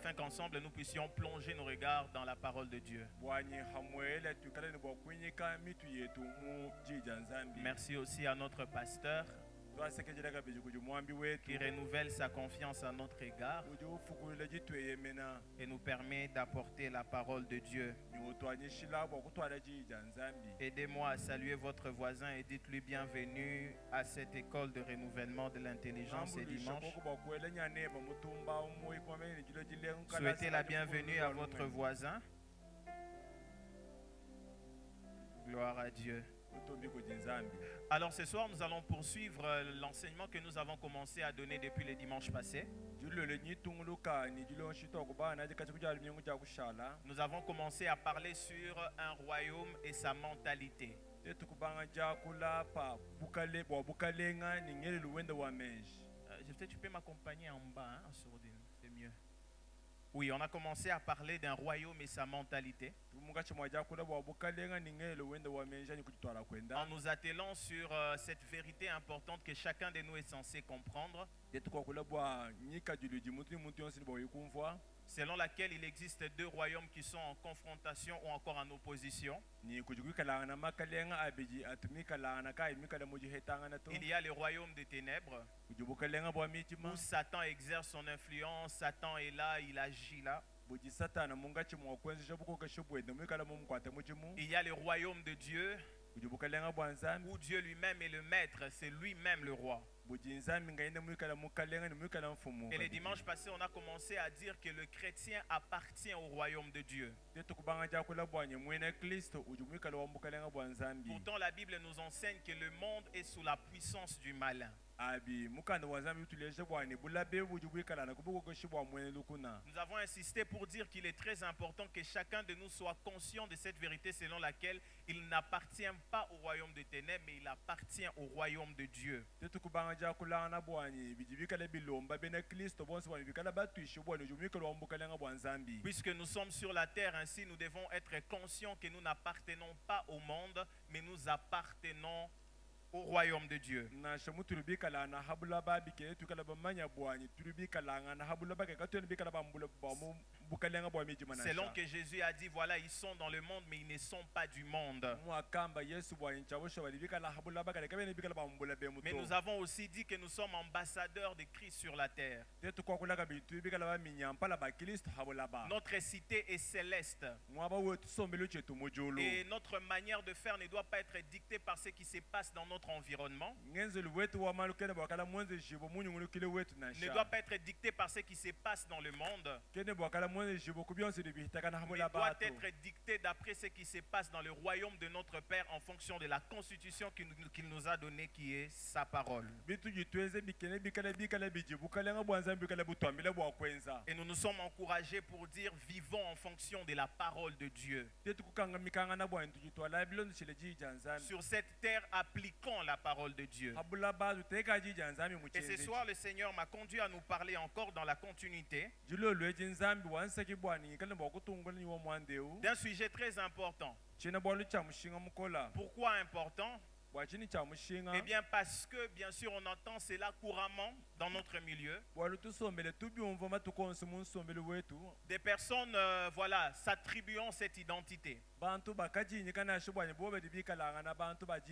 afin qu'ensemble nous puissions plonger nos regards dans la parole de Dieu. Merci aussi à notre pasteur qui renouvelle sa confiance à notre égard et nous permet d'apporter la parole de Dieu. Aidez-moi à saluer votre voisin et dites-lui bienvenue à cette école de renouvellement de l'intelligence et dimanche. Souhaitez la bienvenue à votre voisin. Gloire à Dieu. Alors ce soir, nous allons poursuivre l'enseignement que nous avons commencé à donner depuis le dimanche passé. Nous avons commencé à parler sur un royaume et sa mentalité. Peut-être tu peux m'accompagner en bas, en sourdine, c'est mieux. Oui, on a commencé à parler d'un royaume et sa mentalité. En nous attelant sur cette vérité importante que chacun de nous est censé comprendre, selon laquelle il existe deux royaumes qui sont en confrontation ou encore en opposition. Il y a le royaume des ténèbres où Satan exerce son influence, Satan est là, il agit là. Il y a le royaume de Dieu où Dieu lui-même est le maître, c'est lui-même le roi. Et le dimanche passé, on a commencé à dire que le chrétien appartient au royaume de Dieu. Pourtant, la Bible nous enseigne que le monde est sous la puissance du malin. Nous avons insisté pour dire qu'il est très important que chacun de nous soit conscient de cette vérité selon laquelle il n'appartient pas au royaume des ténèbres, mais il appartient au royaume de Dieu. Puisque nous sommes sur la terre, ainsi nous devons être conscients que nous n'appartenons pas au monde, mais nous appartenons au royaume de Dieu. Selon que Jésus a dit, voilà, ils sont dans le monde, mais ils ne sont pas du monde. Mais nous avons aussi dit que nous sommes ambassadeurs de Christ sur la terre. Notre cité est céleste. Et notre manière de faire ne doit pas être dictée par ce qui se passe dans notre environnement. Ne doit pas être dictée par ce qui se passe dans le monde. Mais doit être dictée d'après ce qui se passe dans le royaume de notre Père en fonction de la constitution qu'il nous a donnée, qui est sa parole. Et nous nous sommes encouragés pour dire vivons en fonction de la parole de Dieu. Sur cette terre, appliquons la parole de Dieu. Et ce soir, le Seigneur m'a conduit à nous parler encore dans la continuité d'un sujet très important. Pourquoi important? Eh bien parce que bien sûr on entend cela couramment dans notre milieu. Des personnes voilà, s'attribuant cette identité.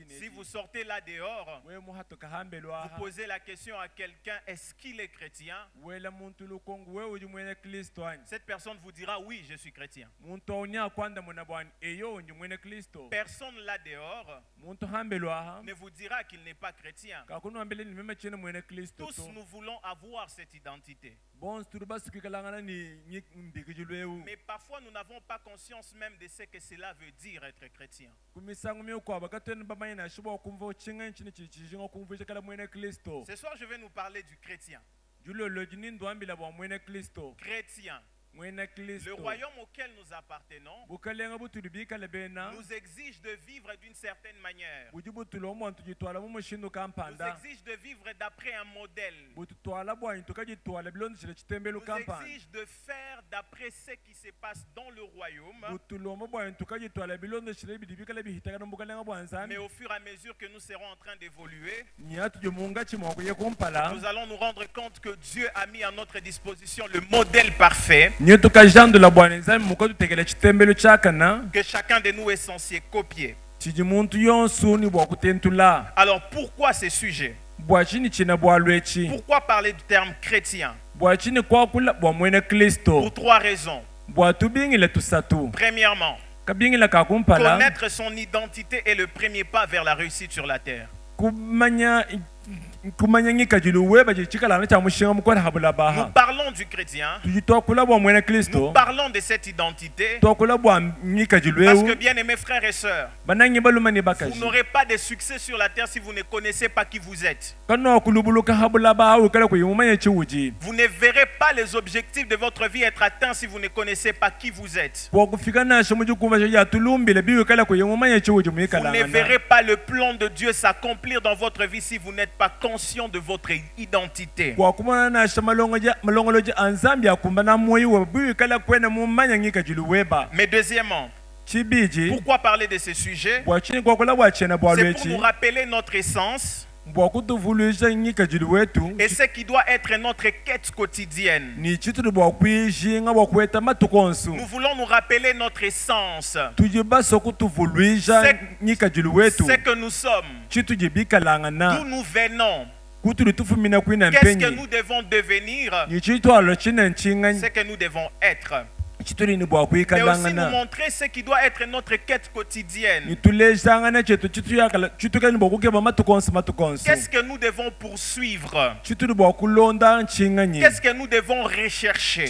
Si vous sortez là dehors, vous posez la question à quelqu'un, est-ce qu'il est chrétien? Cette personne vous dira oui, je suis chrétien. Personne là dehors ne vous dira qu'il n'est pas chrétien. Tous nous voulons avoir cette identité. Mais parfois nous n'avons pas conscience même de ce que cela veut dire être chrétien. Ce soir je vais nous parler du chrétien. Chrétien. Le royaume auquel nous appartenons nous exige de vivre d'une certaine manière. Nous exige de vivre d'après un modèle. Nous exige de faire d'après ce qui se passe dans le royaume. Mais au fur et à mesure que nous serons en train d'évoluer, nous allons nous rendre compte que Dieu a mis à notre disposition le modèle parfait que chacun de nous est censé copier. Alors pourquoi ces sujets? Pourquoi parler du terme chrétien? Pour 3 raisons. Premièrement, connaître son identité est le premier pas vers la réussite sur la terre. Nous parlons du chrétien. Nous parlons de cette identité. Parce que, bien aimés frères et sœurs, vous n'aurez pas de succès sur la terre si vous ne connaissez pas qui vous êtes. Vous ne verrez pas les objectifs de votre vie être atteints si vous ne connaissez pas qui vous êtes. Vous ne verrez pas le plan de Dieu s'accomplir dans votre vie si vous n'êtes pas conscient de votre identité. Mais deuxièmement, pourquoi parler de ces sujets? C'est pour nous rappeler notre essence et ce qui doit être notre quête quotidienne. Nous voulons nous rappeler notre essence, ce que nous sommes, d'où nous venons, qu'est-ce que nous devons devenir, ce que nous devons être. Et aussi nous montrer ce qui doit être notre quête quotidienne. Qu'est-ce que nous devons poursuivre? Qu'est-ce que nous devons rechercher?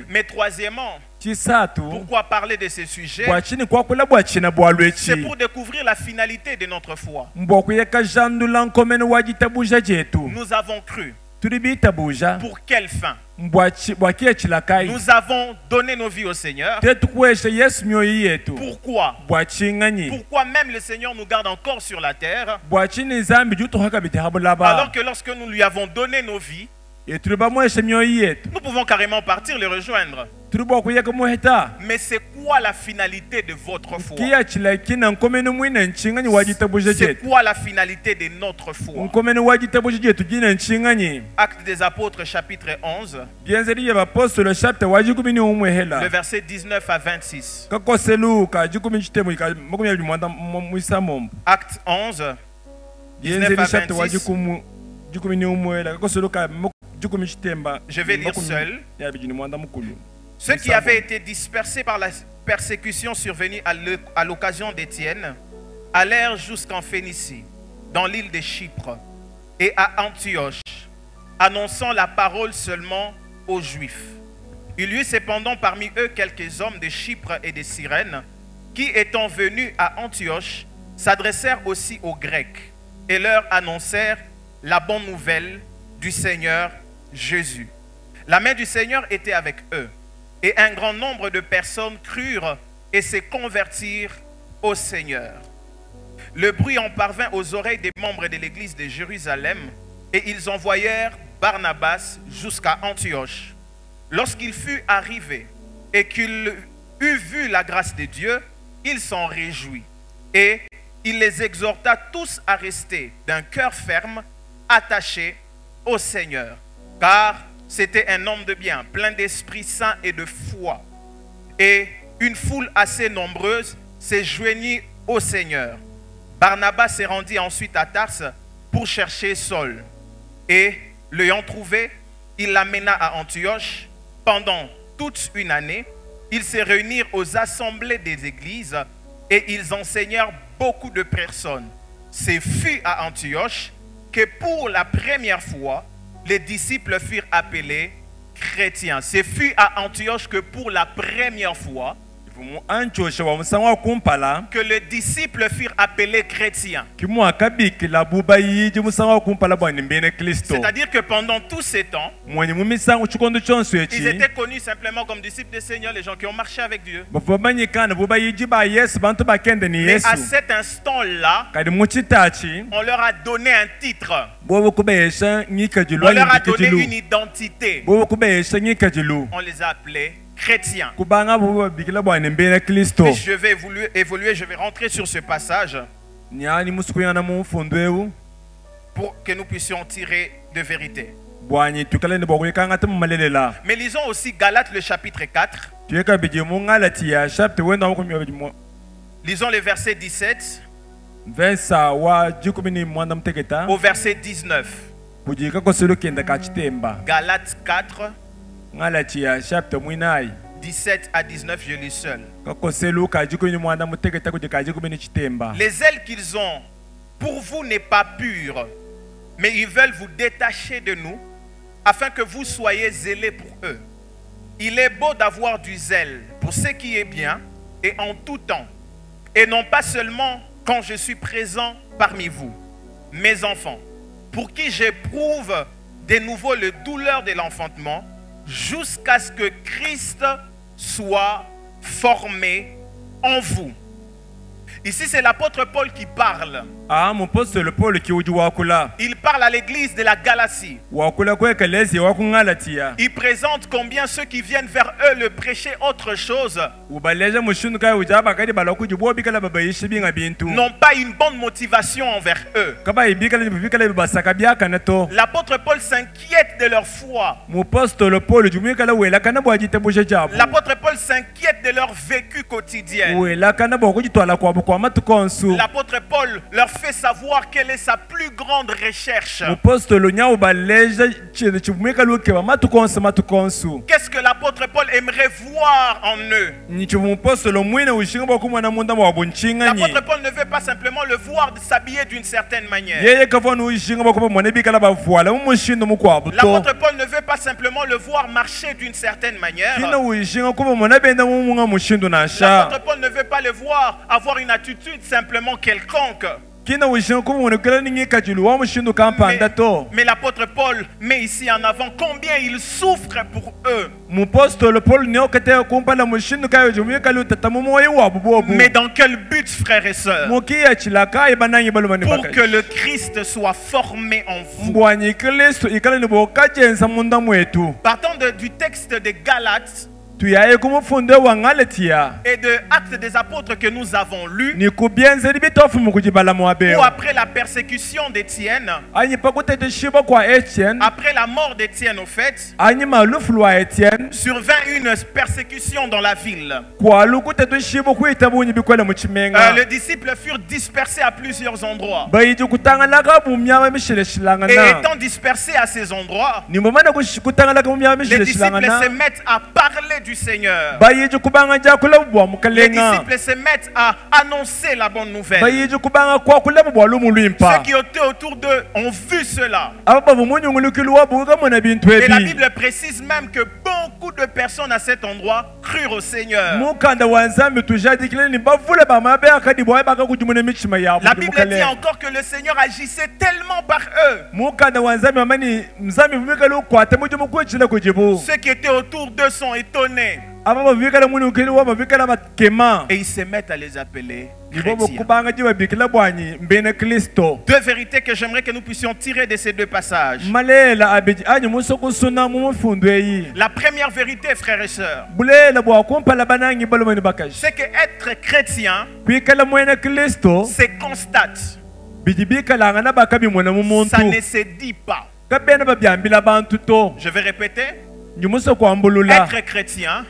Mais troisièmement, pourquoi parler de ces sujets? C'est pour découvrir la finalité de notre foi. Nous avons cru. Pour quelle fin? Nous avons donné nos vies au Seigneur. Pourquoi? Pourquoi même le Seigneur nous garde encore sur la terre alors que lorsque nous lui avons donné nos vies, nous pouvons carrément partir les rejoindre. Mais c'est quoi la finalité de votre foi? C'est quoi la finalité de notre foi? Actes des Apôtres chapitre 11, le verset 19 à 26. Actes 11, 19 à 26. Je vais lire seul. Ceux qui avaient été dispersés par la persécution survenue à l'occasion d'Étienne allèrent jusqu'en Phénicie, dans l'île de Chypre, et à Antioche, annonçant la parole seulement aux Juifs. Il y eut cependant parmi eux quelques hommes de Chypre et de Cyrène, qui étant venus à Antioche, s'adressèrent aussi aux Grecs, et leur annoncèrent la bonne nouvelle du Seigneur Jésus. La main du Seigneur était avec eux. Et un grand nombre de personnes crurent et se convertirent au Seigneur. Le bruit en parvint aux oreilles des membres de l'église de Jérusalem et ils envoyèrent Barnabas jusqu'à Antioche. Lorsqu'il fut arrivé et qu'il eut vu la grâce de Dieu, il s'en réjouit. Et il les exhorta tous à rester d'un cœur ferme, attachés au Seigneur. Car c'était un homme de bien, plein d'Esprit Saint et de foi. Et une foule assez nombreuse s'est joignit au Seigneur. Barnabas se rendit ensuite à Tarse pour chercher Saul. Et l'ayant trouvé, il l'amena à Antioche. Pendant toute une année, ils se réunirent aux assemblées des églises et ils enseignèrent beaucoup de personnes. Ce fut à Antioche que pour la première fois, les disciples furent appelés chrétiens. Ce fut à Antioche que pour la première fois, que les disciples furent appelés chrétiens. C'est-à-dire que pendant tous ces temps, ils étaient connus simplement comme disciples du Seigneur, les gens qui ont marché avec Dieu. Mais à cet instant-là, on leur a donné un titre. On leur a donné une identité. On les a appelés chrétiens. Puis je vais évoluer, je vais rentrer sur ce passage pour que nous puissions tirer de vérité. Mais lisons aussi Galates le chapitre 4. Lisons le verset 17 au verset 19. Galates 4, 17 à 19, je lis seul. Les zèles qu'ils ont pour vous n'est pas pur, mais ils veulent vous détacher de nous, afin que vous soyez zélés pour eux. Il est beau d'avoir du zèle pour ce qui est bien, et en tout temps, et non pas seulement quand je suis présent parmi vous, mes enfants, pour qui j'éprouve de nouveau le douleur de l'enfantement, jusqu'à ce que Christ soit formé en vous. Ici, c'est l'apôtre Paul qui parle. Il parle à l'église de la Galatie. Il présente combien ceux qui viennent vers eux le prêcher autre chose n'ont pas une bonne motivation envers eux. L'apôtre Paul s'inquiète de leur foi. L'apôtre Paul s'inquiète de leur vécu quotidien. L'apôtre Paul leur fait savoir quelle est sa plus grande recherche. Qu'est-ce que l'apôtre Paul aimerait voir en eux? L'apôtre Paul ne veut pas simplement le voir s'habiller d'une certaine manière. L'apôtre Paul ne veut pas simplement le voir marcher d'une certaine manière. L'apôtre Paul ne veut pas le voir avoir une attitude simplement quelconque. Mais l'apôtre Paul met ici en avant combien il souffre pour eux. Mais dans quel but, frères et sœurs? Pour que le Christ soit formé en vous. Partant du texte de Galates et de Actes des Apôtres que nous avons lu, où après la persécution d'Étienne, après la mort d'Étienne au fait, survint une persécution dans la ville. Les disciples furent dispersés à plusieurs endroits. Et étant dispersés à ces endroits, les disciples se mettent à parler du Seigneur. Les disciples se mettent à annoncer la bonne nouvelle. Ceux qui étaient autour d'eux ont vu cela. Et la Bible précise même que beaucoup de personnes à cet endroit crurent au Seigneur. La Bible dit encore que le Seigneur agissait tellement par eux. Ceux qui étaient autour d'eux sont étonnés. Et ils se mettent à les appeler chrétiens. Deux vérités que j'aimerais que nous puissions tirer de ces deux passages. La première vérité, frères et sœurs, c'est que être chrétien, c'est constate. Ça ne se dit pas. Je vais répéter. Être chrétien,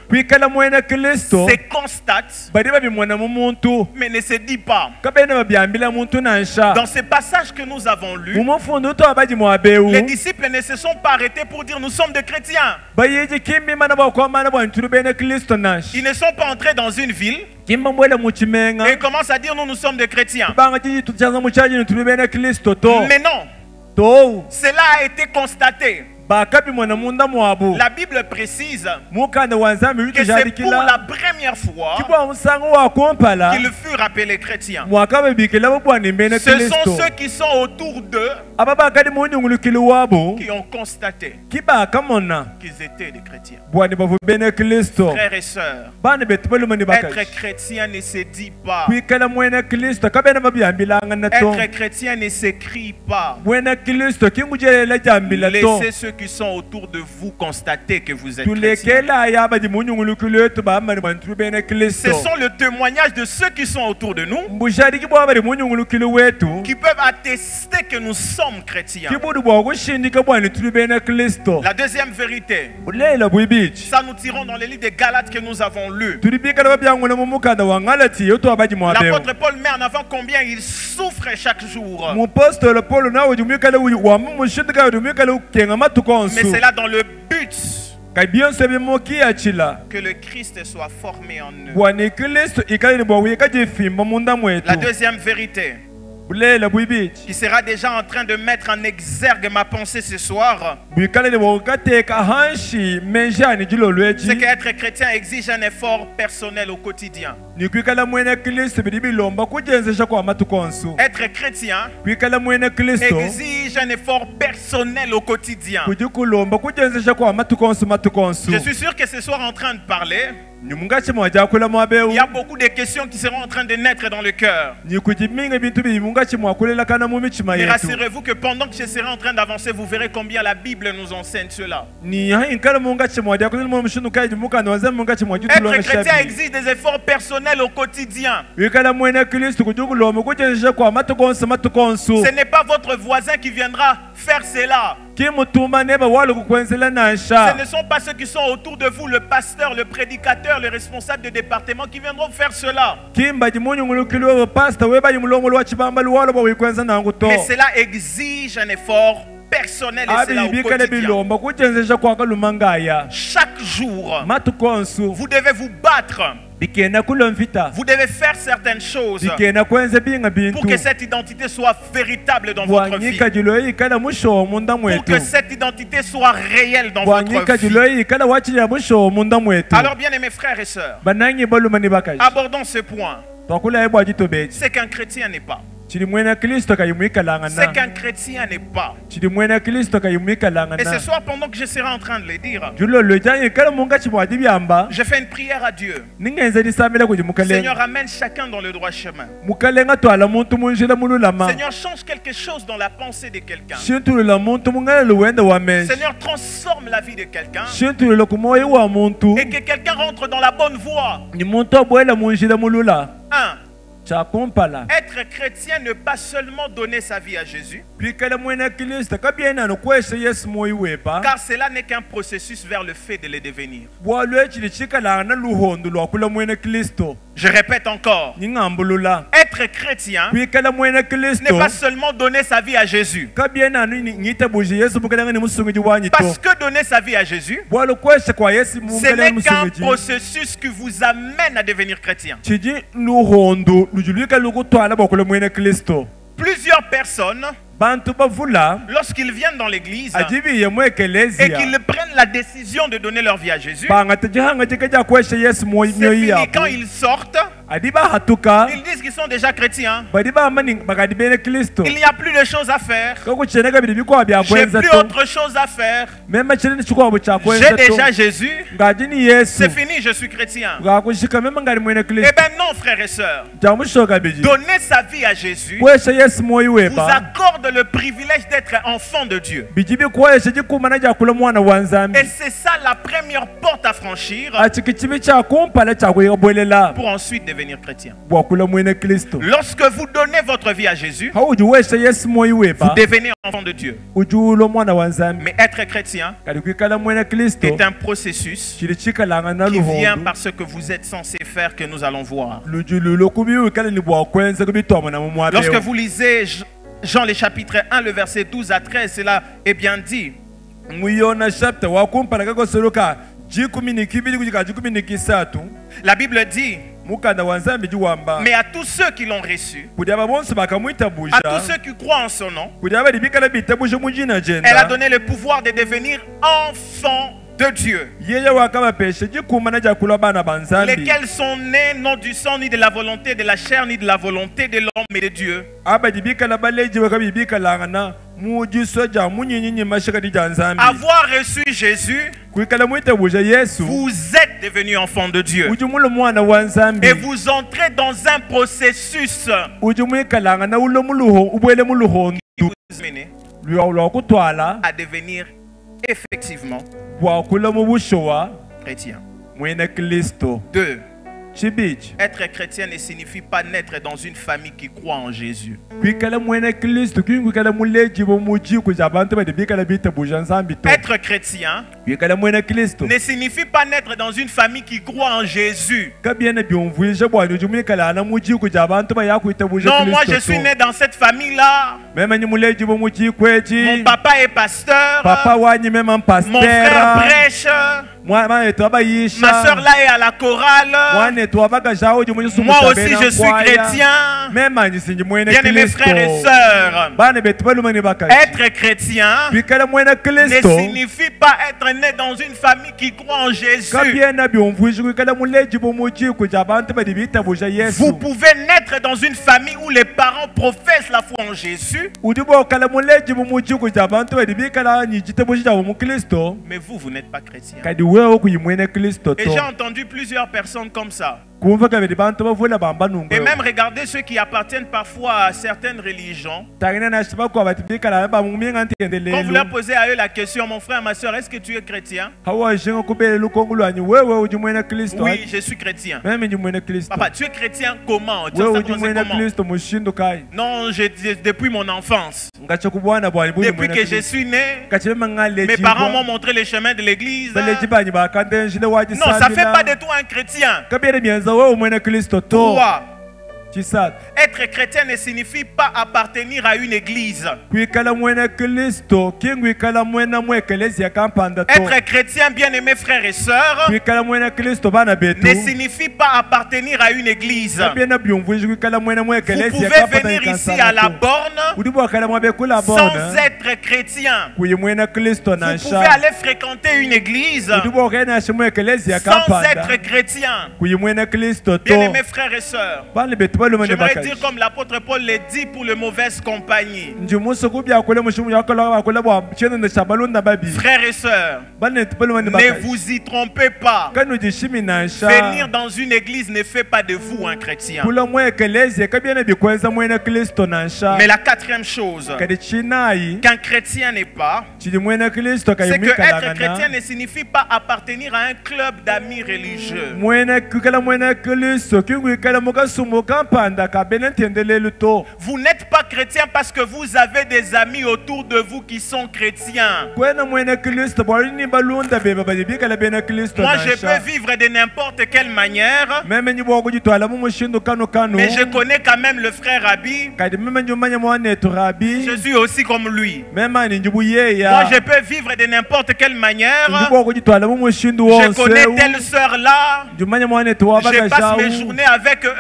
c'est constate, mais ne se dit pas. Dans ces passages que nous avons lus, les disciples ne se sont pas arrêtés pour dire nous sommes des chrétiens. Ils ne sont pas entrés dans une ville et ils commencent à dire nous sommes des chrétiens. Mais non, cela a été constaté. La Bible précise que c'est pour la première fois qu'ils furent appelés chrétiens. Ce sont ceux qui sont autour d'eux qui ont constaté qu'ils étaient des chrétiens. Frères et sœurs, être chrétien ne se dit pas. Être chrétien ne s'écrit pas. Laissez ce qui sont autour de vous constater que vous êtes chrétiens. Ce sont le témoignage de ceux qui sont autour de nous qui peuvent attester que nous sommes chrétiens. La deuxième vérité, ça nous tirons dans les livres de Galates que nous avons lus. L'apôtre Paul met en avant combien il souffre chaque jour. Mais c'est là dans le but que le Christ soit formé en eux. La deuxième vérité qui sera déjà en train de mettre en exergue ma pensée ce soir, c'est qu'être chrétien exige un effort personnel au quotidien. Être chrétien exige un effort personnel au quotidien. Je suis sûr que ce soir en train de parler, il y a beaucoup de questions qui seront en train de naître dans le cœur. Mais rassurez-vous que pendant que je serai en train d'avancer, vous verrez combien la Bible nous enseigne cela. Être chrétien exige des efforts personnels au quotidien. Ce n'est pas votre voisin qui viendra faire cela. Ce ne sont pas ceux qui sont autour de vous, le pasteur, le prédicateur, le responsable de département qui viendront faire cela. Mais cela exige un effort personnel et c'est là au quotidien. Chaque jour, vous devez vous battre. Vous devez faire certaines choses pour que cette identité soit véritable dans votre vie. Pour que cette identité soit réelle dans votre vie. Alors bien aimés frères et sœurs, abordons ce point. C'est qu'un chrétien n'est pas. C'est qu'un chrétien n'est pas. Et ce soir, pendant que je serai en train de le dire, je fais une prière à Dieu. Seigneur, ramène chacun dans le droit chemin. Seigneur, change quelque chose dans la pensée de quelqu'un. Seigneur, transforme la vie de quelqu'un. Et que quelqu'un rentre dans la bonne voie. 1. Être chrétien ne pas seulement donner sa vie à Jésus, car cela n'est qu'un processus vers le fait de le devenir. Je répète encore, être chrétien n'est pas seulement donner sa vie à Jésus, parce que donner sa vie à Jésus, ce n'est qu'un processus qui vous amène à devenir chrétien. Plusieurs personnes, lorsqu'ils viennent dans l'église et qu'ils prennent la décision de donner leur vie à Jésus, c'est fini. Quand ils sortent, ils disent qu'ils sont déjà chrétiens. Il n'y a plus de choses à faire. J'ai plus autre chose à faire. J'ai déjà Jésus. C'est fini, je suis chrétien. Eh bien non, frères et sœurs. Donner sa vie à Jésus vous accorde le privilège d'être enfant de Dieu. Et c'est ça la première porte à franchir pour ensuite devenir chrétien. Lorsque vous donnez votre vie à Jésus, vous devenez enfant de Dieu. Mais être chrétien est un processus qui vient par ce que vous êtes censé faire, que nous allons voir. Lorsque vous lisez Jean le chapitre 1, le verset 12 à 13, cela est bien dit. La Bible dit, mais à tous ceux qui l'ont reçu, à tous ceux qui croient en son nom, elle a donné le pouvoir de devenir enfants de Dieu, lesquels sont nés non du sang, ni de la volonté de la chair, ni de la volonté de l'homme, mais de Dieu. Avoir reçu Jésus, vous êtes devenus enfants de Dieu. Et vous entrez dans un processus qui vous amène à devenir effectivement chrétien. 2. Être chrétien ne signifie pas naître dans une famille qui croit en Jésus. Être chrétien ne signifie pas naître dans une famille qui croit en Jésus. Non, moi je suis né dans cette famille-là. Mon papa est pasteur. Mon frère prêche. Ma soeur là est à la chorale. Moi aussi je suis chrétien. Bien-aimés frères et sœurs, être chrétien ne signifie pas être né dans une famille qui croit en Jésus. Vous pouvez naître dans une famille où les parents professent la foi en Jésus, mais vous n'êtes pas chrétien. Et j'ai entendu plusieurs personnes comme ça. Et même regardez ceux qui appartiennent parfois à certaines religions. Quand vous leur posez à eux la question, mon frère, ma soeur, est-ce que tu es chrétien? Oui, je suis chrétien. Papa, tu es chrétien comment? Non, depuis mon enfance. Depuis que je suis né, mes parents m'ont montré le chemin de l'église. Non, ça ne fait pas de toi un chrétien. 3. Être chrétien ne signifie pas appartenir à une église. Être chrétien, bien-aimés frères et sœurs, ne signifie pas appartenir à une église. Vous pouvez venir ici à la borne sans être chrétien. Vous pouvez aller fréquenter une église sans être chrétien. Bien-aimés frères et sœurs, j'aimerais dire comme l'apôtre Paul le dit pour les mauvaises compagnies. Frères et sœurs, ne vous y trompez pas. Venir dans une église ne fait pas de vous un chrétien. Mais la quatrième chose qu'un chrétien n'est pas, c'est que être chrétien ne signifie pas appartenir à un club d'amis religieux. Vous n'êtes pas chrétien parce que vous avez des amis autour de vous qui sont chrétiens. Moi, je peux vivre de n'importe quelle manière, mais je connais quand même le frère Rabbi. Je suis aussi comme lui. Moi, je peux vivre de n'importe quelle manière. Je connais telle sœur là. Je passe mes journées avec eux.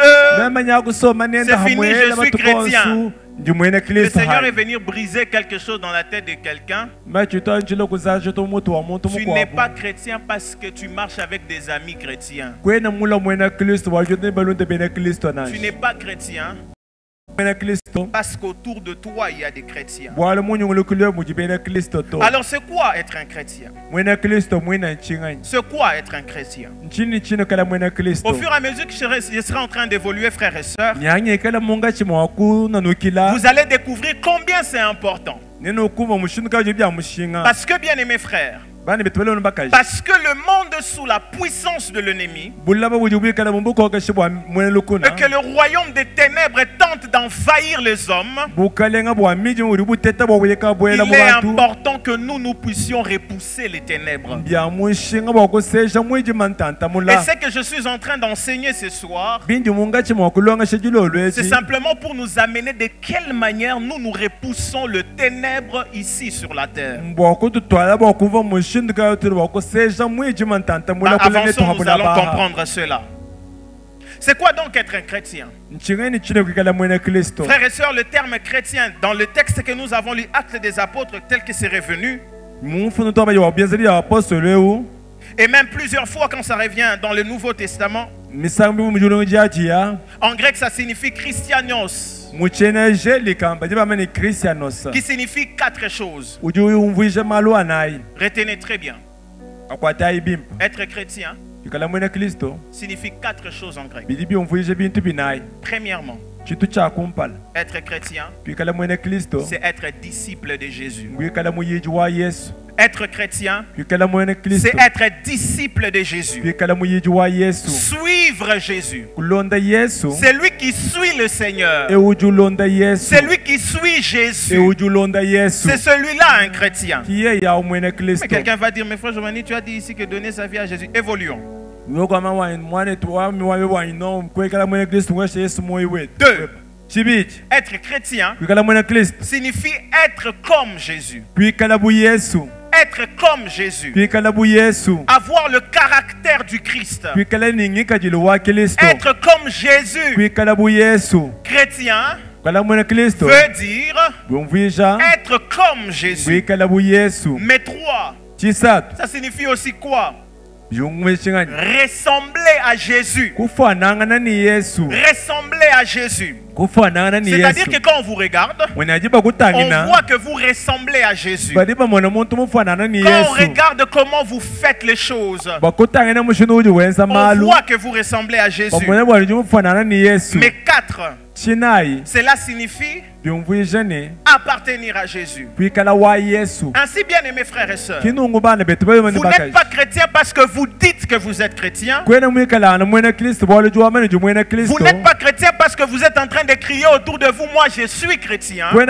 C'est fini, je suis chrétien. Le Seigneur est venu briser quelque chose dans la tête de quelqu'un. Tu n'es pas chrétien parce que tu marches avec des amis chrétiens. Tu n'es pas chrétien parce qu'autour de toi il y a des chrétiens. Alors c'est quoi être un chrétien? C'est quoi être un chrétien? Au fur et à mesure que je serai en train d'évoluer, frères et sœurs, vous allez découvrir combien c'est important. Parce que, bien aimés frères, parce que le monde sous la puissance de l'ennemi, et que le royaume des ténèbres tente d'envahir les hommes, il est important que nous puissions repousser les ténèbres. Et ce que je suis en train d'enseigner ce soir, c'est simplement pour nous amener de quelle manière nous repoussons le ténèbre ici sur la terre. Avançons, nous allons comprendre cela. C'est quoi donc être un chrétien? Frères et sœurs, le terme chrétien, dans le texte que nous avons lu, Actes des Apôtres, tel que c'est revenu, et même plusieurs fois quand ça revient dans le Nouveau Testament, en grec ça signifie christianos, qui signifie 4 choses. Retenez très bien. Être chrétien signifie 4 choses en grec. Premièrement, être chrétien, c'est être disciple de Jésus. Être chrétien, c'est être disciple de Jésus. Suivre Jésus. C'est lui qui suit le Seigneur. C'est lui qui suit Jésus. C'est celui-là un chrétien. Mais quelqu'un va dire, mais frère Giovanni, tu as dit ici que donner sa vie à Jésus. Évoluons. 2. Être chrétien signifie être comme Jésus. Être comme Jésus. Avoir le caractère du Christ. Être comme Jésus. Chrétien veut dire être comme Jésus. Mais 3, ça signifie aussi quoi? Ressembler à Jésus. Ressembler à Jésus. C'est-à-dire que quand on vous regarde, on voit que vous ressemblez à Jésus. Quand on regarde comment vous faites les choses, on voit que vous ressemblez à Jésus. Mais 4, cela signifie appartenir à Jésus. Ainsi, bien aimés frères et sœurs, vous n'êtes pas chrétien parce que vous dites que vous êtes chrétien. Vous n'êtes pas chrétien parce que vous êtes en train de crier autour de vous, moi je suis chrétien. Mais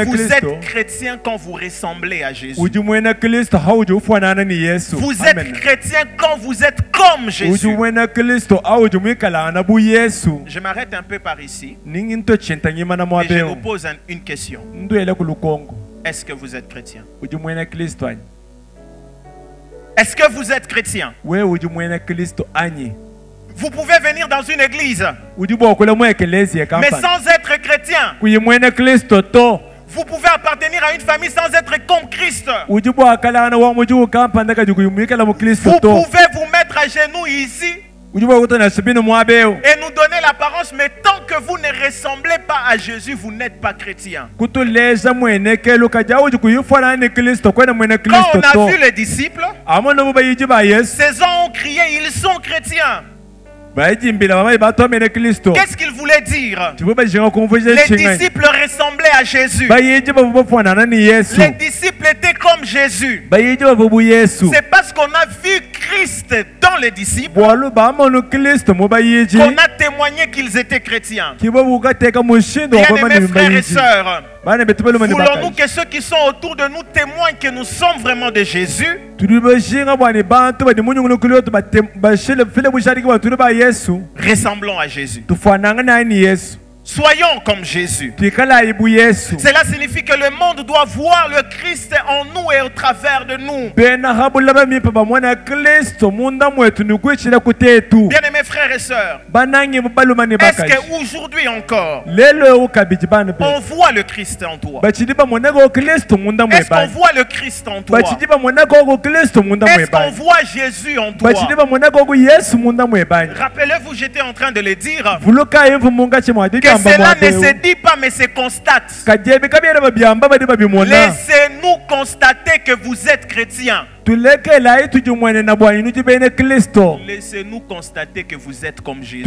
vous êtes chrétien quand vous ressemblez à Jésus. Vous êtes chrétien quand vous êtes comme Jésus. Je m'arrête un peu par ici et je vous pose une question. Est-ce que vous êtes chrétien? Est-ce que vous êtes chrétien? Vous pouvez venir dans une église, mais sans être chrétien. Vous pouvez appartenir à une famille sans être comme Christ. Vous pouvez vous mettre à genoux ici et nous donner l'apparence, mais tant que vous ne ressemblez pas à Jésus, vous n'êtes pas chrétien. Quand on a vu les disciples, ces gens ont crié, ils sont chrétiens. Qu'est-ce qu'il voulait dire? Les disciples ressemblaient à Jésus. Les disciples étaient comme Jésus. C'est parce qu'on a vu Christ dans les disciples qu'on a témoigné qu'ils étaient chrétiens. Bien-aimés frères et sœurs, voulons-nous que ceux qui sont autour de nous témoignent que nous sommes vraiment de Jésus? Ressemblons à Jésus. Soyons comme Jésus. Cela signifie que le monde doit voir le Christ en nous et au travers de nous. Bien-aimés frères et sœurs, est-ce qu'aujourd'hui encore, on voit le Christ en toi? Est-ce qu'on voit le Christ en toi? Est-ce qu'on voit Jésus en toi? Rappelez-vous, j'étais en train de le dire, que cela ne se dit pas mais se constate. Laissez-nous constater que vous êtes chrétiens. Laissez-nous constater que vous êtes comme Jésus.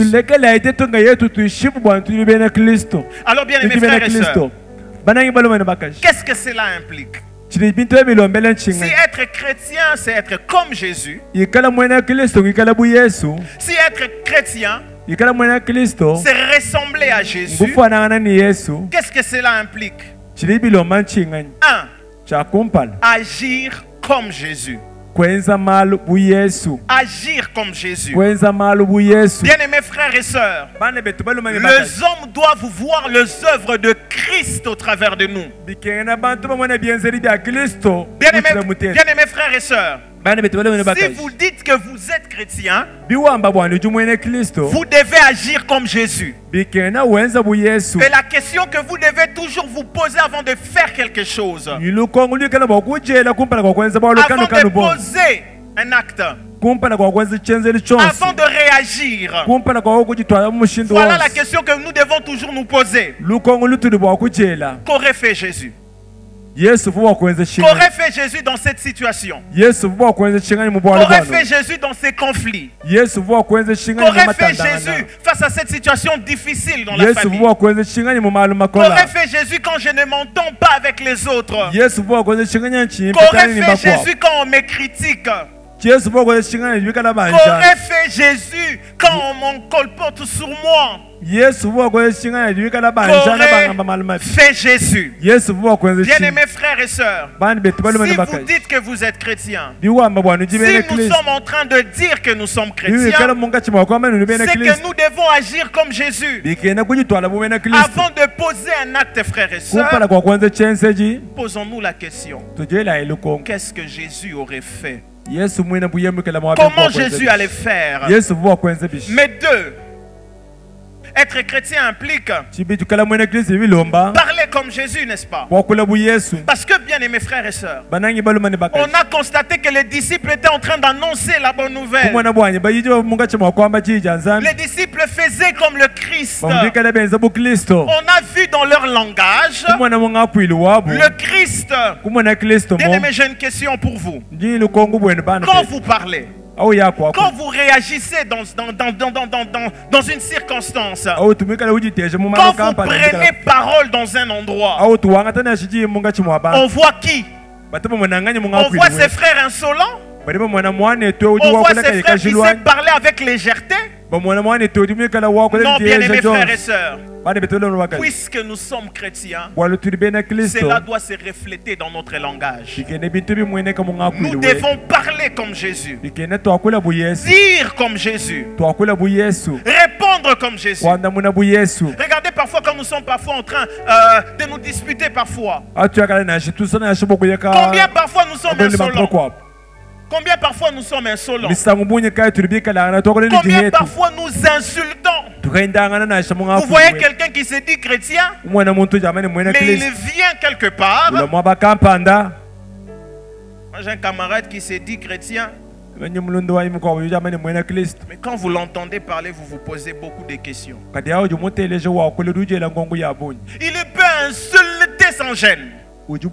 Alors bien aimés frères et sœurs, qu'est-ce que cela implique? Si être chrétien, c'est être comme Jésus. Si être chrétien, c'est ressembler à Jésus. Qu'est-ce que cela implique? 1. Agir comme Jésus. Agir comme Jésus. Bien-aimés frères et sœurs, les hommes doivent voir les œuvres de Christ au travers de nous. Bien-aimés frères et sœurs, si vous dites que vous êtes chrétien, vous devez agir comme Jésus. Et la question que vous devez toujours vous poser avant de faire quelque chose, avant de poser un acte, avant de réagir, voilà la question que nous devons toujours nous poser. Qu'aurait fait Jésus? Qu'aurait fait Jésus dans cette situation? Qu'aurait fait Jésus dans ces conflits? Qu'aurait fait Jésus face à cette situation difficile dans la famille? Qu'aurait fait Jésus quand je ne m'entends pas avec les autres? Qu'aurait fait Jésus quand on me critique? Qu'aurait fait Jésus quand on m'en colporte sur moi? Qu'aurait fait Jésus? Bien-aimés frères et sœurs, si vous dites que vous êtes chrétiens, si nous sommes en train de dire que nous sommes chrétiens, c'est que nous devons agir comme Jésus. Avant de poser un acte, frères et sœurs, posons-nous la question: qu'est-ce que Jésus aurait fait? Comment Jésus allait faire? Mais deux, être chrétien implique parler comme Jésus, n'est-ce pas? Parce que, bien aimés frères et sœurs, on a constaté que les disciples étaient en train d'annoncer la bonne nouvelle. Les disciples faisaient comme le Christ. On a vu dans leur langage le Christ. Bien aimé, j'ai une question pour vous. Quand vous parlez, quand vous réagissez dans une circonstance, quand vous prenez parole dans un endroit, on voit qui? On voit ses frères insolents? On voit ses frères qui savent parler avec légèreté? Non, bien aimés frères et sœurs, puisque nous sommes chrétiens, cela doit se refléter dans notre langage. Nous devons parler comme Jésus, dire comme Jésus, répondre comme Jésus. Regardez parfois quand nous sommes parfois en train de nous disputer parfois. Combien parfois nous sommes insolents? Combien parfois nous sommes insolents? Combien parfois nous insultons? Vous voyez quelqu'un qui se dit chrétien, mais il vient quelque part. Moi j'ai un camarade qui se dit chrétien, mais quand vous l'entendez parler, vous vous posez beaucoup de questions. Il peut insulter sans gêne. Il peut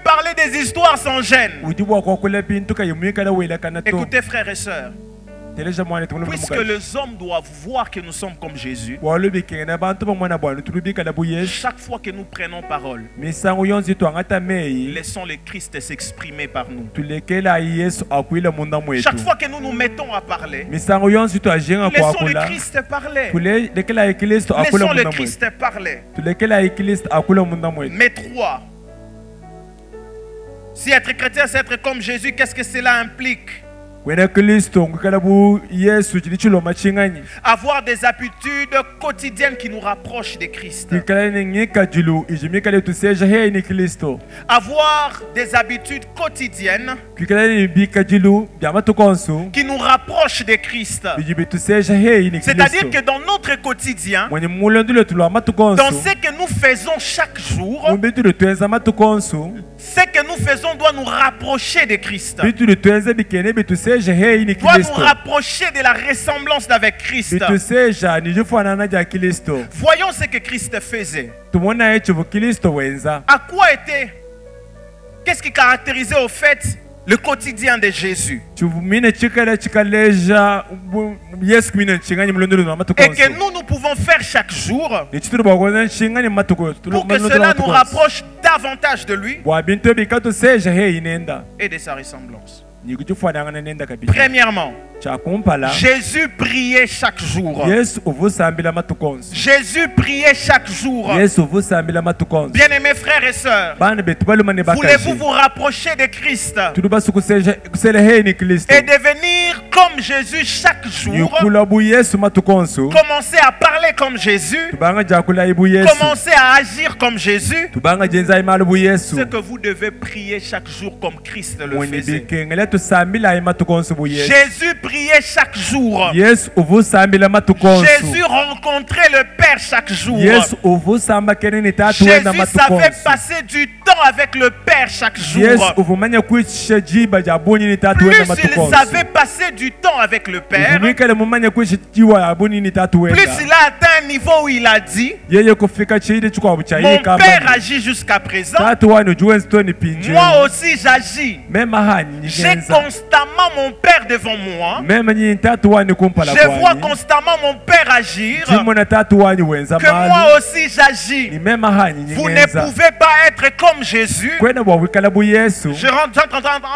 parler des histoires sans gêne. Écoutez frères et sœurs, puisque les hommes doivent voir que nous sommes comme Jésus, chaque fois que nous prenons parole, laissons le Christ s'exprimer par nous. Chaque fois que nous nous mettons à parler, laissons le Christ parler. Laissons le Christ parler. Mais trois, si être chrétien c'est être comme Jésus, qu'est-ce que cela implique? Avoir des habitudes quotidiennes qui nous rapprochent de Christ. Avoir des habitudes quotidiennes qui nous rapprochent de Christ. C'est-à-dire que dans notre quotidien, dans ce que nous faisons chaque jour, ce que nous faisons doit nous rapprocher de Christ. Doit nous rapprocher de la ressemblance avec Christ. Voyons ce que Christ faisait. À quoi était? Qu'est-ce qui caractérisait au fait le quotidien de Jésus? Et que nous pouvons faire chaque jour pour que cela nous rapproche davantage de lui et de sa ressemblance. Premièrement, Jésus priait chaque jour. Jésus priait chaque jour. Bien-aimés frères et sœurs, voulez-vous vous rapprocher de Christ et devenir comme Jésus chaque jour? Commencez à parler comme Jésus. Commencez à agir comme Jésus. Ce que vous devez prier chaque jour comme Christ le faisait. Jésus priait chaque jour. Jésus rencontrait le Père chaque jour. Jésus savait passer du temps avec le Père chaque jour. Plus il savait passer du temps avec le Père, plus il a atteint un niveau où il a dit, yeye kufika chini chukwa bucha mon père agit jusqu'à présent, tatu wanu juwe stone pinje moi aussi j'agis. même hani J'ai constamment mon père devant moi. même ni tatu wanu kumpala Je vois constamment mon père agir. jimona tatu wanu wenza Que moi aussi j'agis. ni même hani Vous ne pouvez pas être comme Jésus. kwena bwa wikala bu Yesu Je rentre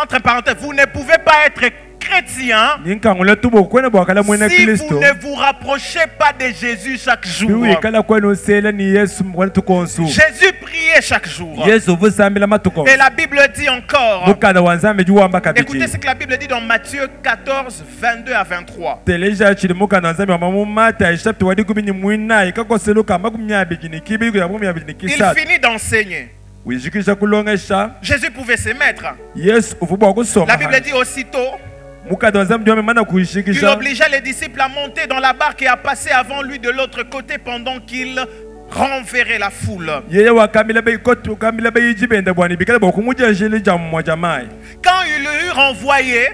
entre parenthèses. Vous ne pouvez pas être chrétien ninkangula tubo kwena bwa kala mwena si vous Kristo ne vous rapprochez pas de Jésus chaque jour. biwi kala kwena sela ni Yesu mwana tukonsu Jésus priait chaque jour. Yesu vusambila matuko Et la Bible dit encore. mukana wanzambe juwamba Écoutez kabiji ce que la Bible dit dans Matthieu 14, 22 à 23. teleja chili mukana wanzambe wa mamu Mata chapter wadi 18 ikakoseluka makumi abiri ni kibiri ya makumi abiri ni Il kisatu finit d'enseigner. wijikisha kulongesha Jésus pouvait se mettre. Yesu uvubwa kusoma La Bible dit aussitôt, mukana wanzambe juwamba mana il kuishikisha obligea les disciples à monter dans la barque et à passer avant lui de l'autre côté pendant qu'il renverrait la foule. yeye wakamila bei kotu kamila bei jibenda bwani bikala bwa kumuja jele jamwa jamai Quand il eut renvoyé,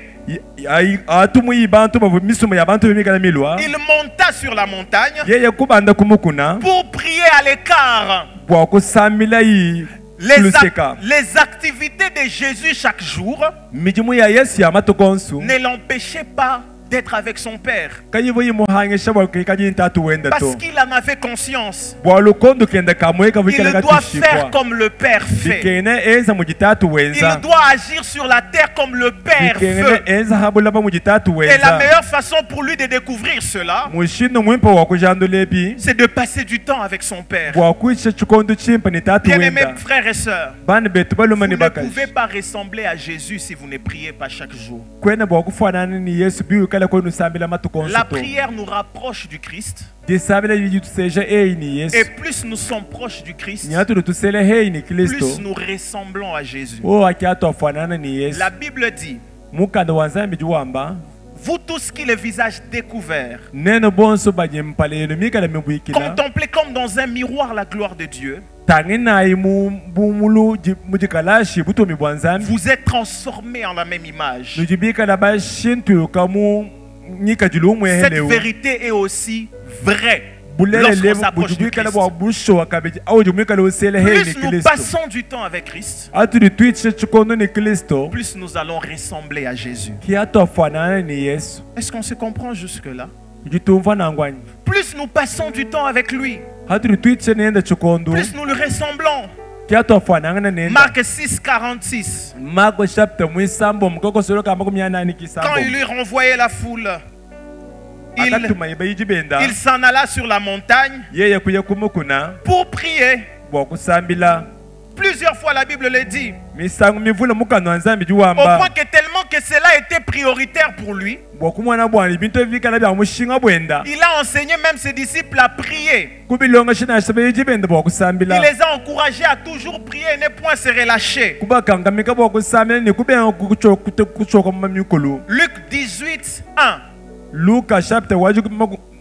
atumu ibantu bavu misumo ya bantu bimikala milwa il monta sur la montagne yeye kubanda kumukuna pour prier à l'écart. bwa kusamila yi kuluseka Les activités de Jésus chaque jour mijimu ya Yesu ya matukonsu ne l'empêchaient pas d'être avec son Père. kayivo yimuhangisha bwa kikaji ntatu wenda Parce to qu'il en avait conscience. bwa lukondo kenda kamwe kavikala Il doit faire gatishikwa comme le Père fait. bikene enza mu gitatu Il wenza doit agir sur la terre comme le Père bikene veut. enza habula ba mu gitatu Et la wenza meilleure façon pour lui de découvrir cela, mushino mwimpo wa kujandulebi c'est de passer du temps avec son Père. bwa kuisha chikondo chimpa ni tatu Bien-aimés wenda frères et sœurs, bana betu vous balumani ne bakaji pouvez pas ressembler à Jésus si vous ne priez pas chaque jour. kwena bwa kufanana ni Yesu biu kala kwenu sambila matukonsu La to prière nous rapproche du Christ. disabila yitu seja ni Et Yesu plus nous sommes proches du Christ, nyatu tusele ni Kristo plus nous ressemblons à Jésus. o akiato afanana ni Yesu La Bible dit, mukanda wanzambe juwamba vous tous qui le visage découvert, neno bonso banyempalelo mikala mibwikila contemplez comme dans un miroir la gloire de Dieu. tangina imu bumulu mujikalashi butomi bwanzambi Vous êtes transformés en la même image. nujibikala bashintu kamu nyika julumwe Cette heleo vérité est aussi vraie bulele lorsqu'on lemu s'approche du bujibikala Christ. bwa busho wakabeji au jumikala usele ni Plus nous Kristo passons du temps avec Christ, aturi twitche chikondo ni Kristo plus nous allons ressembler à Jésus. kiato afanana ni Yesu Est-ce qu'on se comprend jusque-là? jitumva nangwanyi Plus nous passons du temps avec lui, aturi twitche nenda chikondo plus nous le ressemblons. kiato afanana nenda Marc 6, 46. Marko chapter mwisambo mukoko solo kama 8 kisambo Quand il lui renvoyait la foule, akatuma ibayijibenda il s'en alla sur la montagne yeye kuya kumukuna pour prier. bwa kusambila Plusieurs fois la Bible le dit. misango mivula mukano nzambi Au juwamba point que tellement que cela était prioritaire pour lui, bwa kumwana bwani bintu evikala bya mushinga bwenda il a enseigné même ses disciples à prier. kubilonga shina bayijibenda bwa Il kusambila les a encouragés à toujours prier et ne point se relâcher. kubakangamika bwa kusambila ni kubenga kuchoka mamikulu Luc 18, 1. Luka chapter waji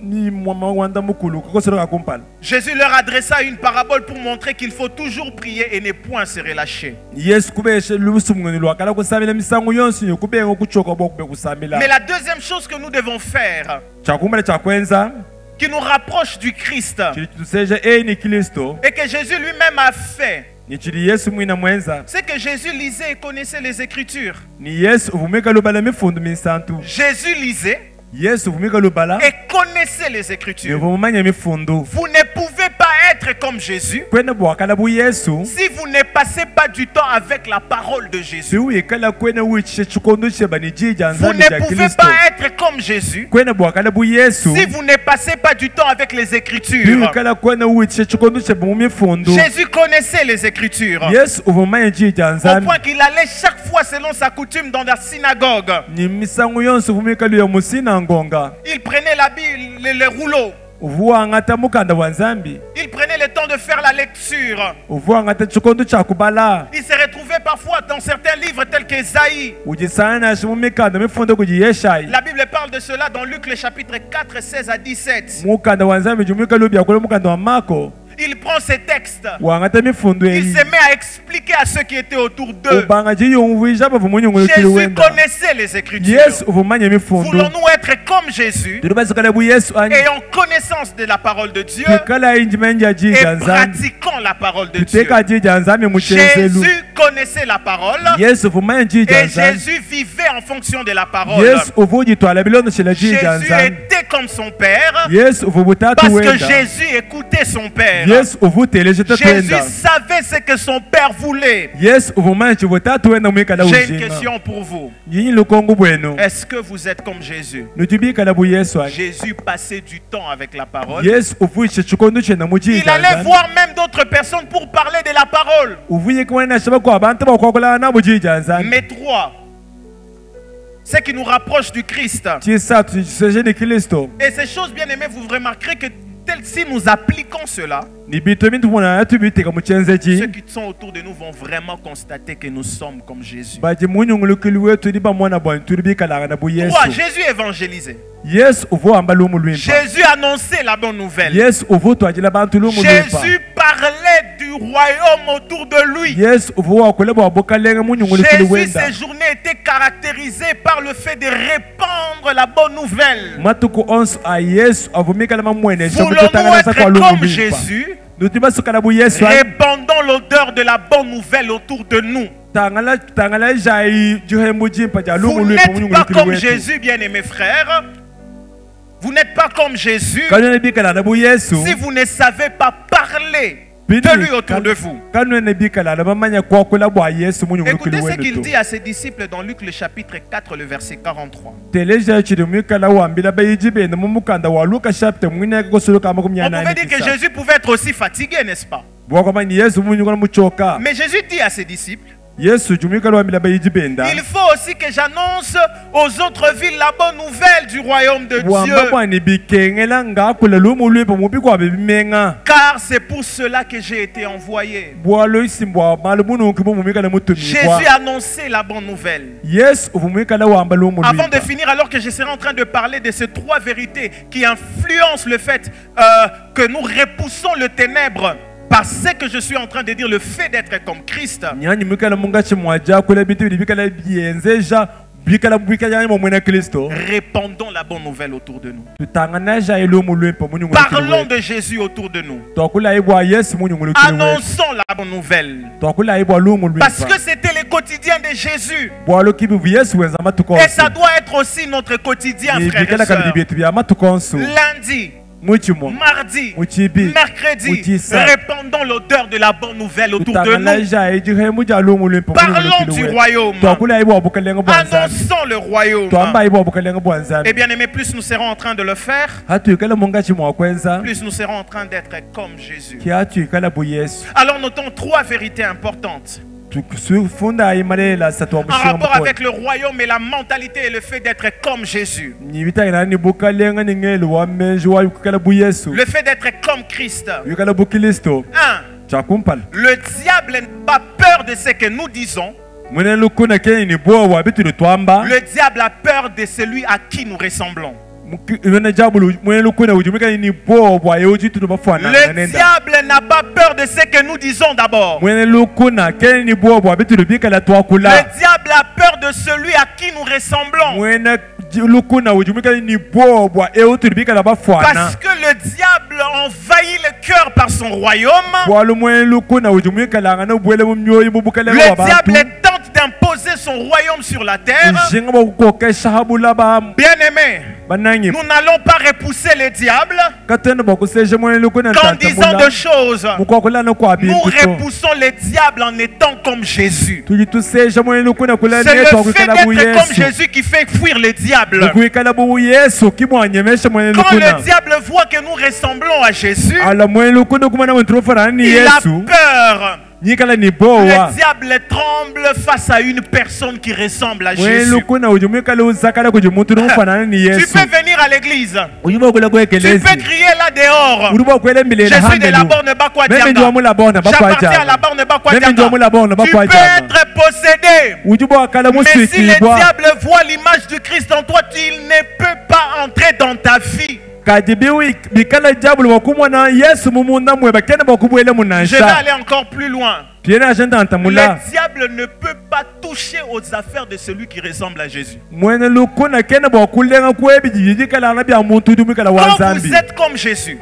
ni mwanda mukulu kokosolo kakumpala Jésus leur adressa une parabole pour montrer qu'il faut toujours prier et ne point se relâcher. Yesu kubeshe lusumungani lwakala kusambila misango yonse kubenga kuchoka bwa kube kusambila Mais la deuxième chose que nous devons faire, chakumbala chakwenza qui nous rapproche du Christ, chili tuseja ni Kristo et que Jésus lui-même a fait, ni chili Yesu mwina mwenza c'est que Jésus lisait et connaissait les Écritures. ni Yesu uvumika lubala mifundu misantu Jésus lisait Yesu uvumika lubala et connaissait les Écritures. uvumanya mifundu Vous ne pouvez pas être comme Jésus kwenda bwakala bu Yesu si vous ne passez pas du temps avec la parole de Jésus. siwikala kwena wiche chikondo cheba ni jija Vous nzambi ne ja pouvez Kristo pas être comme Jésus kwena bwakala bu Yesu si vous ne passez pas du temps avec les Écritures. siwikala kwena wiche chikondo cheba mu mifundu Jésus connaissait les Écritures Yesu uvumanya jija au nzambi point qu'il allait chaque fois selon sa coutume dans la synagogue. ni misango yonse uvumika luya musina ngonga Il prenait la Bible, le rouleau. uvuangata mukanda wa nzambi Il prenait le temps de faire la lecture. uvuangata chikondo cha kubala Il se retrouvait parfois dans certains livres tels qu'Ésaïe. ujisana nashi mu mikanda mifundo kuji Yeshayi La Bible parle de cela dans Luc le chapitre 4, 16 à 17. mukanda wa nzambi jumika lubya kule mukanda wa Marko Il prend ces textes. wangata mifundu Il eyi se met à expliquer à ceux qui étaient autour d'eux. ubanga jiyumvisha bavu munyungulu kili Jésus wenda connaissait les Écritures. Yesu uvumanya mifundu Voulons-nous être comme Jésus, ayant connaissance de la parole de Dieu et pratiquant la parole de Dieu. Jésus connaissait la parole et Jésus vivait en fonction de la parole. Jésus était comme son Père parce que Jésus écoutait son Père. Jésus savait ce que son Père voulait. J'ai une question pour vous. Est-ce que vous êtes comme Jésus? Jésus passait du temps avec la parole. Il allait voir même d'autres personnes pour parler de la parole. Mais trois, ce qui nous rapproche du Christ. Et ces choses, bien aimées, vous remarquerez que si nous appliquons cela, ceux qui sont autour de nous vont vraiment constater que nous sommes comme Jésus. 3. Jésus évangélisait. Jésus annonçait la bonne nouvelle. Jésus parlait du royaume autour de lui. Jésus, ses journées étaient caractérisées par le fait de répandre la bonne nouvelle. Voulons-nous être comme Jésus, répandant l'odeur de la bonne nouvelle autour de nous? Vous n'êtes pas comme Jésus, bien-aimés frères. Vous n'êtes pas comme Jésus si vous ne savez pas parler de lui autour de vous. Écoutez ce qu'il dit à ses disciples dans Luc le chapitre 4, le verset 43. On pouvait dire que Jésus pouvait être aussi fatigué, n'est-ce pas? Mais Jésus dit à ses disciples, il faut aussi que j'annonce aux autres villes la bonne nouvelle du royaume de Dieu. Car c'est pour cela que j'ai été envoyé. Jésus annonçait la bonne nouvelle. Avant de finir, alors que je serai en train de parler de ces trois vérités qui influencent le fait que nous repoussons le ténèbre, parce que je suis en train de dire, le fait d'être comme Christ, répandons la bonne nouvelle autour de nous. Parlons de Jésus autour de nous. Annonçons la bonne nouvelle. Parce que c'était le quotidien de Jésus. Et ça doit être aussi notre quotidien, frères et sœurs. Lundi, mardi, mercredi, répandons l'odeur de la bonne nouvelle autour de nous. Parlons du royaume. Annonçons le royaume. Et bien aimé, plus nous serons en train de le faire, plus nous serons en train d'être comme Jésus. Alors notons trois vérités importantes en rapport avec le royaume et la mentalité et le fait d'être comme Jésus. Le fait d'être comme Christ. 1. Le diable n'a pas peur de ce que nous disons. Le diable a peur de celui à qui nous ressemblons. Le diable n'a pas peur de ce que nous disons d'abord. Le diable a peur de celui à qui nous ressemblons. Parce que le diable envahit le cœur par son royaume. Le diable tente d'imposer son royaume sur la terre. Bien aimé, nous n'allons pas repousser le diable qu'en disant des choses. Nous repoussons le diable en étant comme Jésus. C'est le fait d'être comme Jésus qui fait fuir le diable. Quand le diable voit que nous ressemblons à Jésus, il a peur. Le diable tremble face à une personne qui ressemble à Jésus. Tu peux venir à l'église. Tu peux crier là dehors. Je suis de la borne Bakwadianga. J'appartiens à la borne Bakwadianga. Tu peux être possédé. Mais si le diable voit l'image du Christ en toi, il ne peut pas entrer dans ta vie. Je vais aller encore plus loin. Le diable ne peut pas toucher aux affaires de celui qui ressemble à Jésus. Quand vous êtes comme Jésus,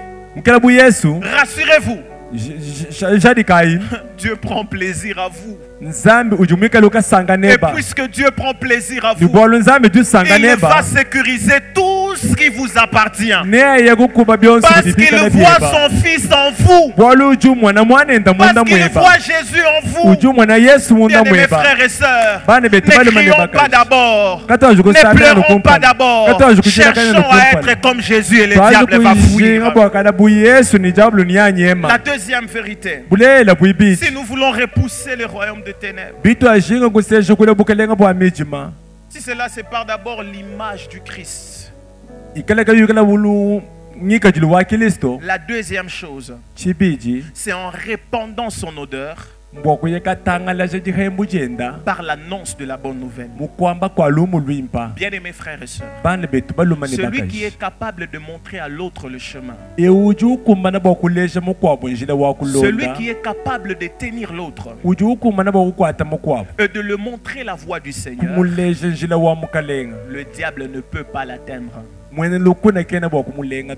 rassurez-vous, Dieu prend plaisir à vous. Et puisque Dieu prend plaisir à vous, il va sécuriser tout ce qui vous appartient. Parce qu'il voit son Fils en vous. Parce qu'il voit Jésus en vous. Bien-aimés frères et sœurs, ne crions pas d'abord. Ne pleurons pas d'abord. Cherchons à être comme Jésus et le diable va fuir. La deuxième vérité, si nous voulons repousser le royaume des ténèbres, si cela c'est par d'abord l'image du Christ. La deuxième chose, c'est en répandant son odeur par l'annonce de la bonne nouvelle. Bien-aimés frères et sœurs, celui qui est capable de montrer à l'autre le chemin, celui qui est capable de tenir l'autre et de le montrer la voie du Seigneur, le diable ne peut pas l'atteindre.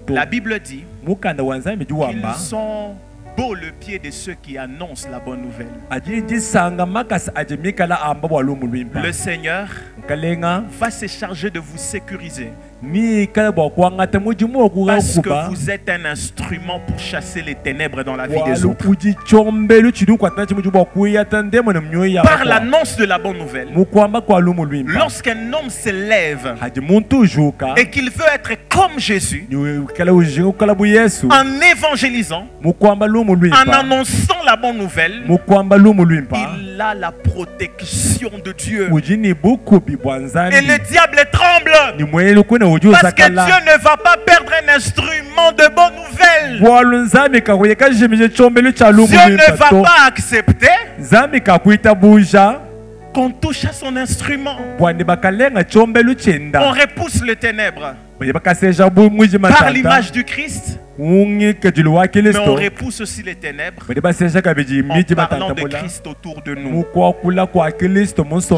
La Bible dit qu'ils sont beau le pied de ceux qui annoncent la bonne nouvelle. Le Seigneur va se charger de vous sécuriser. Parce que vous êtes un instrument pour chasser les ténèbres dans la vie des autres. Par l'annonce de la bonne nouvelle, lorsqu'un homme se lève et qu'il veut être comme Jésus, en évangélisant, en annonçant la bonne nouvelle, il a la protection de Dieu. Et le diable tremble. Parce que Dieu ne va pas perdre un instrument de bonne nouvelle. Dieu ne va pas accepter qu'on touche à son instrument. On repousse les ténèbres par l'image du Christ. Mais on repousse aussi les ténèbres en parlant de Christ autour de nous.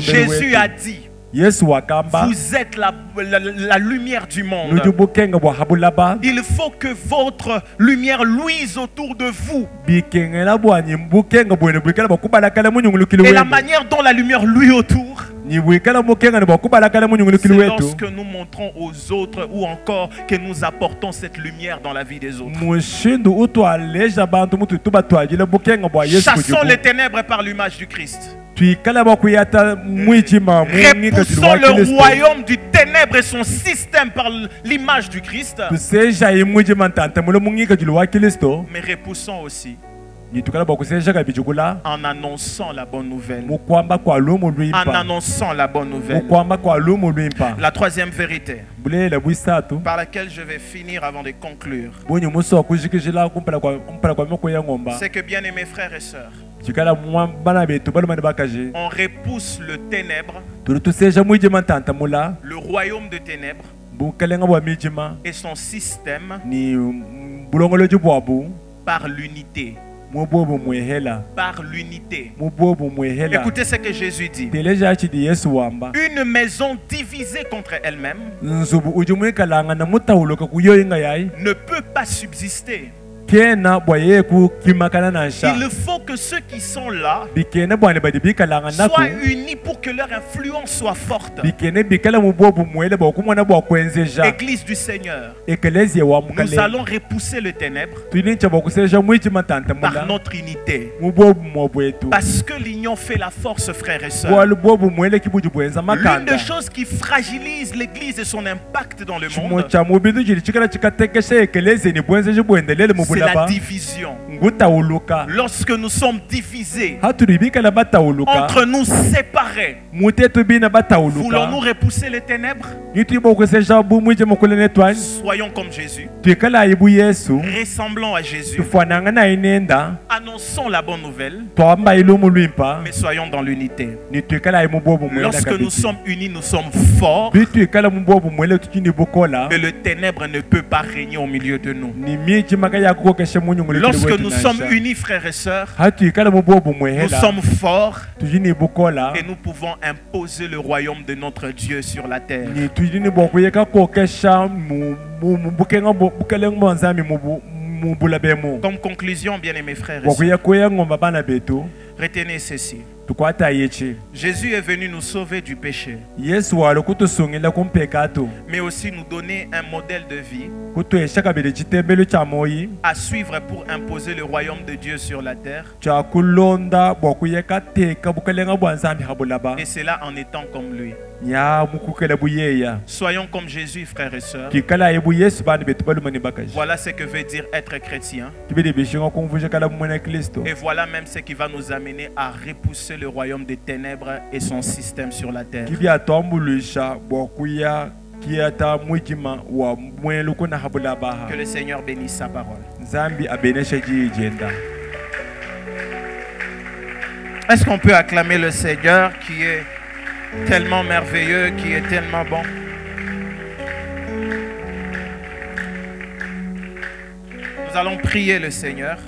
Jésus a dit: vous êtes la lumière du monde. Il faut que votre lumière luise autour de vous. Et la manière dont la lumière luit autour, c'est lorsque nous montrons aux autres ou encore que nous apportons cette lumière dans la vie des autres. Chassons les ténèbres par l'image du Christ. Repoussons le royaume du ténèbre et son système par l'image du Christ. Mais repoussons aussi en annonçant la bonne nouvelle. En annonçant la bonne nouvelle. La troisième vérité par laquelle je vais finir avant de conclure, c'est que, bien aimés frères et sœurs, on repousse le ténèbre, le royaume de ténèbres et son système par l'unité. Par l'unité. Écoutez ce que Jésus dit. Une maison divisée contre elle-même ne peut pas subsister. Il faut que ceux qui sont là soient unis pour que leur influence soit forte. Église du Seigneur, nous allons repousser les ténèbres par notre unité. Parce que l'union fait la force, frères et sœurs. L'une des choses qui fragilise l'Église et son impact dans le monde, c'est la division. Lorsque nous sommes divisés, entre nous séparés, voulons-nous repousser les ténèbres? Soyons comme Jésus, ressemblons à Jésus, annonçons la bonne nouvelle, mais soyons dans l'unité. Lorsque nous sommes unis, nous sommes forts, et le ténèbre ne peut pas régner au milieu de nous. Lorsque nous sommes unis, frères et sœurs, nous sommes forts et nous pouvons imposer le royaume de notre Dieu sur la terre. Comme conclusion, bien-aimés frères et sœurs, retenez ceci. Jésus est venu nous sauver du péché, mais aussi nous donner un modèle de vie à suivre pour imposer le royaume de Dieu sur la terre. Et cela en étant comme lui. Soyons comme Jésus, frères et sœurs. Voilà ce que veut dire être chrétien. Et voilà même ce qui va nous amener à repousser le royaume des ténèbres et son système sur la terre. Que le Seigneur bénisse sa parole. Est-ce qu'on peut acclamer le Seigneur qui est tellement merveilleux, qui est tellement bon? Nous allons prier le Seigneur.